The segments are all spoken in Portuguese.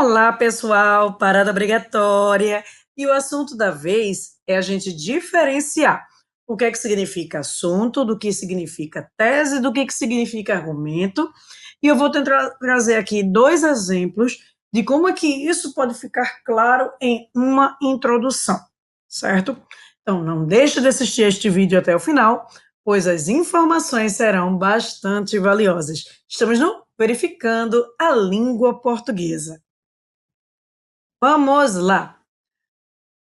Olá, pessoal, parada obrigatória. E o assunto da vez é a gente diferenciar o que é que significa assunto, do que significa tese, do que significa argumento. E eu vou tentar trazer aqui dois exemplos de como é que isso pode ficar claro em uma introdução, certo? Então, não deixe de assistir este vídeo até o final, pois as informações serão bastante valiosas. Estamos no Verificando a Língua Portuguesa. Vamos lá.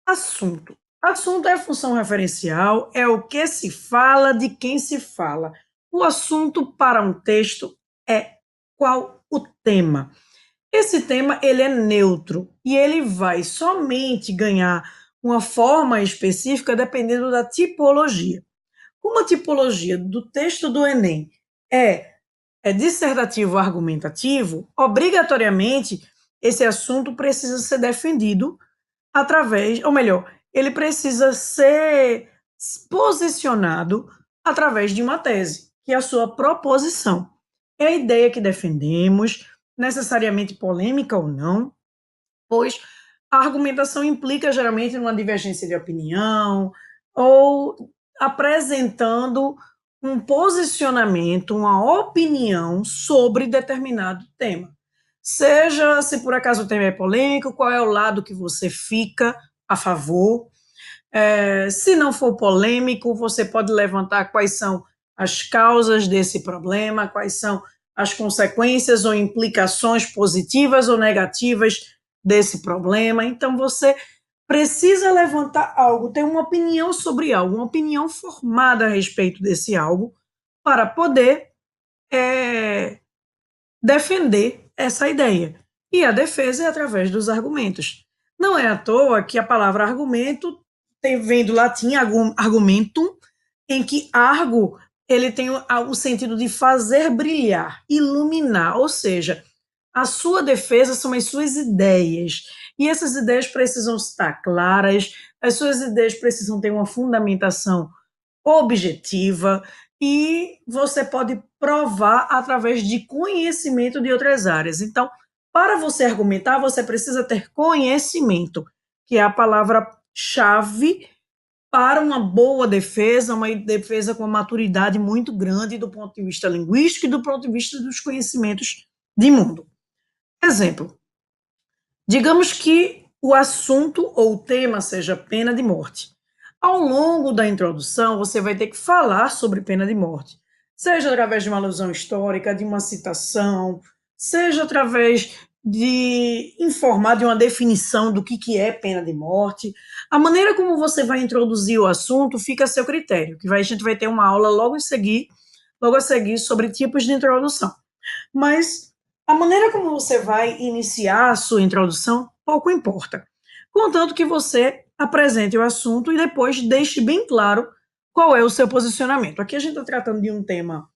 Assunto. Assunto é função referencial, é o que se fala, de quem se fala. O assunto para um texto é qual o tema. Esse tema ele é neutro e ele vai somente ganhar uma forma específica dependendo da tipologia. Como a tipologia do texto do Enem é dissertativo argumentativo, obrigatoriamente esse assunto precisa ser defendido através, ou melhor, ele precisa ser posicionado através de uma tese, que é a sua proposição. É a ideia que defendemos, necessariamente polêmica ou não, pois a argumentação implica geralmente uma divergência de opinião ou apresentando um posicionamento, uma opinião sobre determinado tema. Seja se por acaso o tema é polêmico, qual é o lado que você fica a favor. Se não for polêmico, você pode levantar quais são as causas desse problema, quais são as consequências ou implicações positivas ou negativas desse problema. Então, você precisa levantar algo, ter uma opinião sobre algo, uma opinião formada a respeito desse algo, para poder defender essa ideia. E a defesa é através dos argumentos. Não é à toa que a palavra argumento vem do latim argumentum, em que argo ele tem o sentido de fazer brilhar, iluminar, ou seja, a sua defesa são as suas ideias. E essas ideias precisam estar claras, as suas ideias precisam ter uma fundamentação objetiva e você pode provar através de conhecimento de outras áreas. Então, para você argumentar, você precisa ter conhecimento, que é a palavra-chave para uma boa defesa, uma defesa com uma maturidade muito grande do ponto de vista linguístico e do ponto de vista dos conhecimentos de mundo. Exemplo, digamos que o assunto ou o tema seja pena de morte. Ao longo da introdução, você vai ter que falar sobre pena de morte, seja através de uma alusão histórica, de uma citação, seja através de informar de uma definição do que é pena de morte. A maneira como você vai introduzir o assunto fica a seu critério, que a gente vai ter uma aula logo a seguir sobre tipos de introdução. Mas a maneira como você vai iniciar a sua introdução pouco importa, contanto que você apresente o assunto e depois deixe bem claro qual é o seu posicionamento. Aqui a gente está tratando de um tema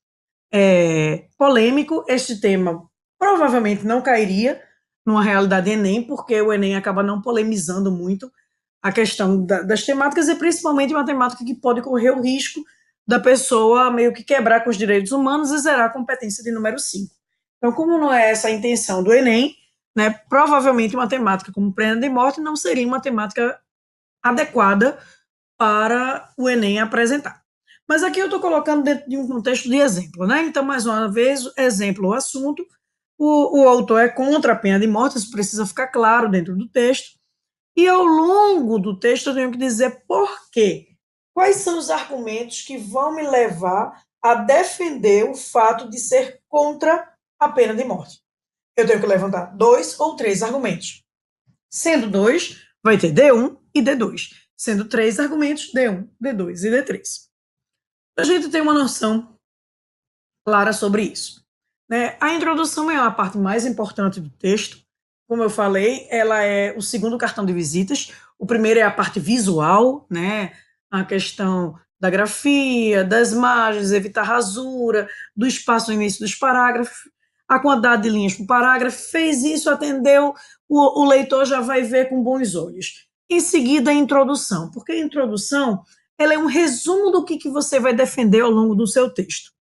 polêmico. Este tema provavelmente não cairia numa realidade Enem, porque o Enem acaba não polemizando muito a questão das temáticas, e principalmente uma temática que pode correr o risco da pessoa meio que quebrar com os direitos humanos e zerar a competência de número 5. Então, como não é essa a intenção do Enem, né, provavelmente uma temática como pena de morte não seria uma temática adequada para o Enem apresentar. Mas aqui eu estou colocando dentro de um contexto de exemplo, né? Então, mais uma vez, exemplo, o assunto, o autor é contra a pena de morte, isso precisa ficar claro dentro do texto, e ao longo do texto eu tenho que dizer por quê. Quais são os argumentos que vão me levar a defender o fato de ser contra a pena de morte? Eu tenho que levantar 2 ou 3 argumentos. Sendo 2, vai ter D1 e D2. Sendo 3 argumentos, D1, D2 e D3. A gente tem uma noção clara sobre isso, né? A introdução é a parte mais importante do texto. Como eu falei, ela é o segundo cartão de visitas. O primeiro é a parte visual, né? A questão da grafia, das margens, evitar rasura, do espaço no início dos parágrafos, a quantidade de linhas por parágrafo. Fez isso, atendeu, o leitor já vai ver com bons olhos. Em seguida, a introdução, porque a introdução ela é um resumo do que você vai defender ao longo do seu texto.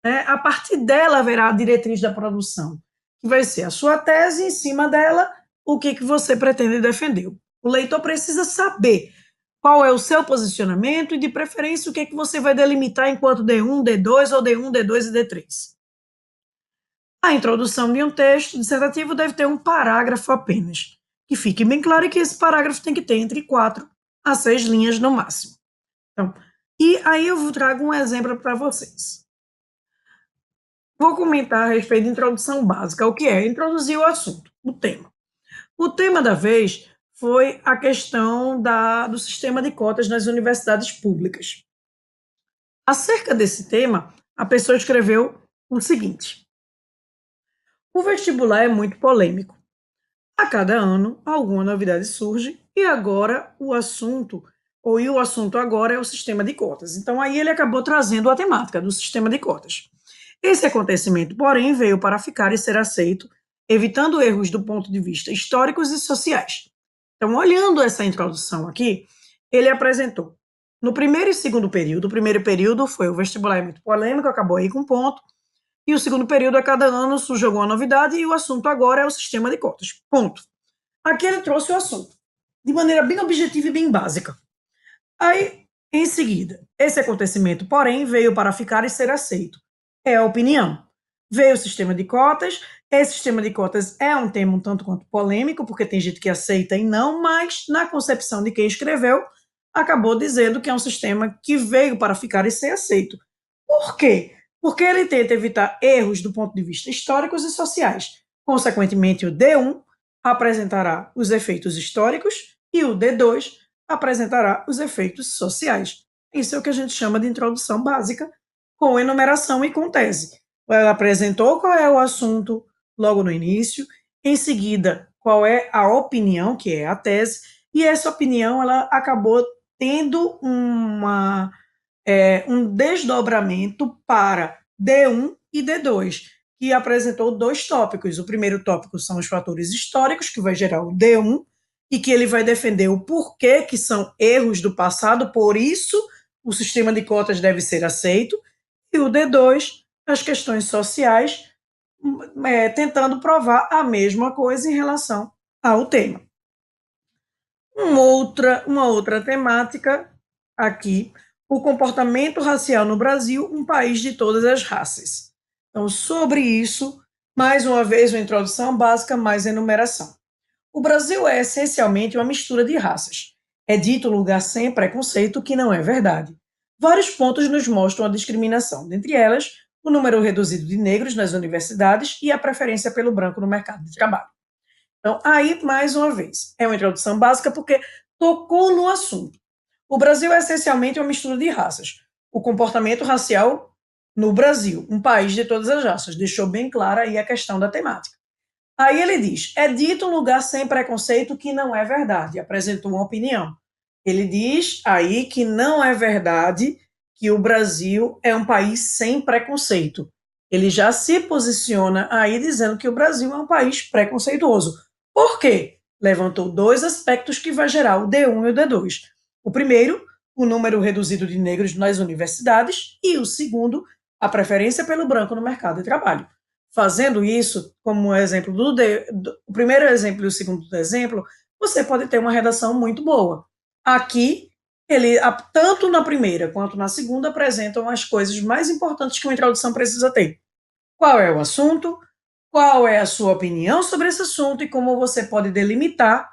A partir dela haverá a diretriz da produção, que vai ser a sua tese, em cima dela, o que você pretende defender. O leitor precisa saber qual é o seu posicionamento e, de preferência, o que você vai delimitar enquanto D1, D2 ou D1, D2 e D3. A introdução de um texto dissertativo deve ter um parágrafo apenas, que fique bem claro que esse parágrafo tem que ter entre 4 a 6 linhas no máximo. Então, e aí eu trago um exemplo para vocês. Vou comentar a respeito de introdução básica, o que é introduzir o assunto, o tema. O tema da vez foi a questão do sistema de cotas nas universidades públicas. Acerca desse tema, a pessoa escreveu o seguinte: o vestibular é muito polêmico. A cada ano, alguma novidade surge e agora o assunto agora é o sistema de cotas. Então, aí ele acabou trazendo a temática do sistema de cotas. Esse acontecimento, porém, veio para ficar e ser aceito, evitando erros do ponto de vista históricos e sociais. Então, olhando essa introdução aqui, ele apresentou no primeiro e segundo período. O primeiro período foi o vestibular é muito polêmico, acabou aí com ponto. E o segundo período, a cada ano, surge alguma novidade e o assunto agora é o sistema de cotas. Ponto. Aqui ele trouxe o assunto, de maneira bem objetiva e bem básica. Aí, em seguida, esse acontecimento, porém, veio para ficar e ser aceito. É a opinião. Veio o sistema de cotas. Esse sistema de cotas é um tema um tanto quanto polêmico, porque tem gente que aceita e não, mas na concepção de quem escreveu, acabou dizendo que é um sistema que veio para ficar e ser aceito. Por quê? Porque ele tenta evitar erros do ponto de vista históricos e sociais. Consequentemente, o D1 apresentará os efeitos históricos e o D2 apresentará os efeitos sociais. Isso é o que a gente chama de introdução básica, com enumeração e com tese. Ela apresentou qual é o assunto logo no início, em seguida, qual é a opinião, que é a tese, e essa opinião ela acabou tendo um desdobramento para D1 e D2, que apresentou 2 tópicos. O primeiro tópico são os fatores históricos, que vai gerar o D1, e que ele vai defender o porquê que são erros do passado, por isso o sistema de cotas deve ser aceito, e o D2, as questões sociais, tentando provar a mesma coisa em relação ao tema. Uma outra temática aqui, o comportamento racial no Brasil, um país de todas as raças. Então, sobre isso, mais uma vez, uma introdução básica, mais enumeração. O Brasil é essencialmente uma mistura de raças. É dito lugar sem preconceito, que não é verdade. Vários pontos nos mostram a discriminação, dentre elas, o número reduzido de negros nas universidades e a preferência pelo branco no mercado de trabalho. Então, aí, mais uma vez, é uma introdução básica porque tocou no assunto. O Brasil é essencialmente uma mistura de raças. O comportamento racial no Brasil, um país de todas as raças, deixou bem clara aí a questão da temática. Aí ele diz, é dito um lugar sem preconceito, que não é verdade, apresentou uma opinião. Ele diz aí que não é verdade que o Brasil é um país sem preconceito. Ele já se posiciona aí dizendo que o Brasil é um país preconceituoso. Por quê? Levantou 2 aspectos que vai gerar o D1 e o D2. O primeiro, o número reduzido de negros nas universidades, e o segundo, a preferência pelo branco no mercado de trabalho. Fazendo isso, como exemplo o primeiro exemplo e o segundo exemplo, você pode ter uma redação muito boa. Aqui, ele, tanto na primeira quanto na segunda, apresentam as coisas mais importantes que uma introdução precisa ter. Qual é o assunto? Qual é a sua opinião sobre esse assunto e como você pode delimitar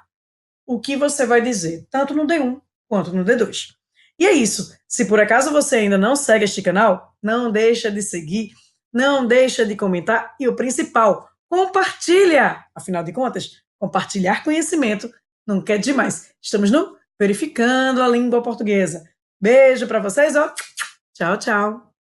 o que você vai dizer, tanto no D1 quanto no D2. E é isso. Se por acaso você ainda não segue este canal, não deixa de seguir, não deixa de comentar e o principal, compartilha. Afinal de contas, compartilhar conhecimento nunca é demais. Estamos no Verificando a Língua Portuguesa. Beijo para vocês, ó. Tchau, tchau.